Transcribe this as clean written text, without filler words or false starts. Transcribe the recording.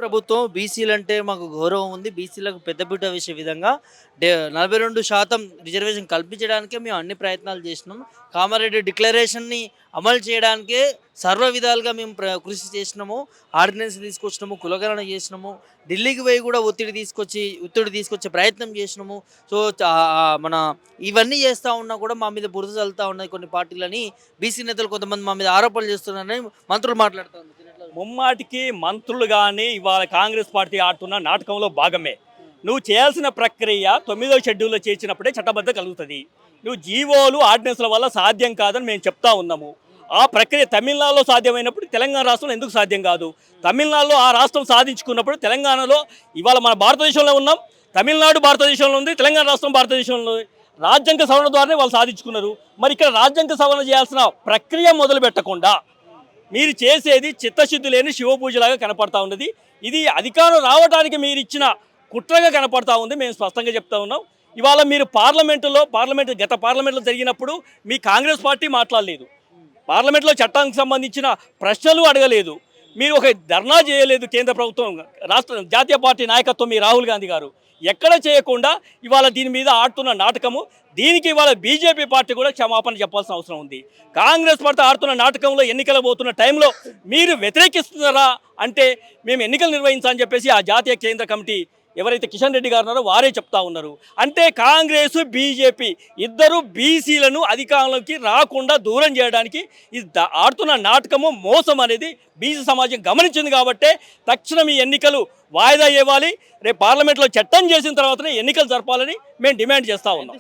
ప్రభుత్వం బీసీలంటే మాకు గౌరవం ఉంది. బీసీలకు పెద్దపీట వేసే విధంగా 42% రిజర్వేషన్ కల్పించడానికే మేము అన్ని ప్రయత్నాలు చేసినాం. కామారెడ్డి డిక్లరేషన్‌ని అమలు చేయడానికే సర్వ విధాలుగా మేము కృషి చేసినాము. ఆర్డినెన్స్ తీసుకొచ్చినాము, కులగణన చేసినాము. ఢిల్లీకి పోయి కూడా ఒత్తిడి తీసుకొచ్చే ప్రయత్నం చేసినాము. సో, మన ఇవన్నీ చేస్తా ఉన్నా కూడా మా మీద బురద చల్లుతా ఉన్నాయి కొన్ని పార్టీలని బీసీ నేతలు కొంతమంది మా మీద ఆరోపణలు చేస్తున్నారని మంత్రులు మాట్లాడుతున్నారు. ముమ్మాటికి మంత్రులు కానీ ఇవాళ కాంగ్రెస్ పార్టీ ఆడుతున్న నాటకంలో భాగమే. నువ్వు చేయాల్సిన ప్రక్రియ 9వ షెడ్యూల్లో చేర్చినప్పుడే చట్టబద్ధత కలుగుతుంది. నువ్వు జీవోలు ఆర్డినెన్స్ల వల్ల సాధ్యం కాదని మేము చెప్తా ఉన్నాము. ఆ ప్రక్రియ తమిళనాడులో సాధ్యమైనప్పుడు తెలంగాణ రాష్ట్రంలో ఎందుకు సాధ్యం కాదు? తమిళనాడులో ఆ రాష్ట్రం సాధించుకున్నప్పుడు తెలంగాణలో ఇవాళ మన భారతదేశంలో ఉన్నాం. తమిళనాడు భారతదేశంలో ఉంది, తెలంగాణ రాష్ట్రం భారతదేశంలో ఉంది. రాజ్యాంగ సవరణ ద్వారానే వాళ్ళు సాధించుకున్నారు. మరి ఇక్కడ రాజ్యాంగ సవరణ చేయాల్సిన ప్రక్రియ మొదలు పెట్టకుండా మీరు చేసేది చిత్తశుద్ధి లేని శివపూజలాగా కనపడతా ఉన్నది. ఇది అధికారం రావడానికి మీరు ఇచ్చిన కుట్రగా కనపడతా ఉంది. మేము స్పష్టంగా చెప్తా ఉన్నాం. ఇవాళ మీరు గత పార్లమెంట్లో జరిగినప్పుడు మీ కాంగ్రెస్ పార్టీ మాట్లాడలేదు. పార్లమెంట్లో చట్టానికి సంబంధించిన ప్రశ్నలు అడగలేదు. మీరు ఒక ధర్నా చేయలేదు. కేంద్ర ప్రభుత్వం, జాతీయ పార్టీ నాయకత్వం మీ రాహుల్ గాంధీ గారు ఎక్కడ చేయకుండా ఇవాళ దీని మీద ఆడుతున్న నాటకము. దీనికి ఇవాళ బీజేపీ పార్టీ కూడా క్షమాపణ చెప్పాల్సిన అవసరం ఉంది. కాంగ్రెస్ పార్టీ ఆడుతున్న నాటకంలో ఎన్నికలు పోతున్న టైంలో మీరు వ్యతిరేకిస్తున్నారా అంటే మేము ఎన్నికలు నిర్వహించాలని చెప్పేసి ఆ జాతీయ కేంద్ర కమిటీ ఎవరైతే కిషన్ రెడ్డి గారు ఉన్నారో వారే చెప్తా ఉన్నారు. అంటే కాంగ్రెస్ బీజేపీ ఇద్దరు బీసీలను అధికారంలోకి రాకుండా దూరం చేయడానికి ఆడుతున్న నాటకము, మోసం అనేది బీసీ సమాజం గమనించింది. కాబట్టే తక్షణం ఈ ఎన్నికలు వాయిదా ఇవ్వాలి. రేపు పార్లమెంట్లో చట్టం చేసిన తర్వాతనే ఎన్నికలు జరపాలని మేము డిమాండ్ చేస్తూ ఉన్నాం.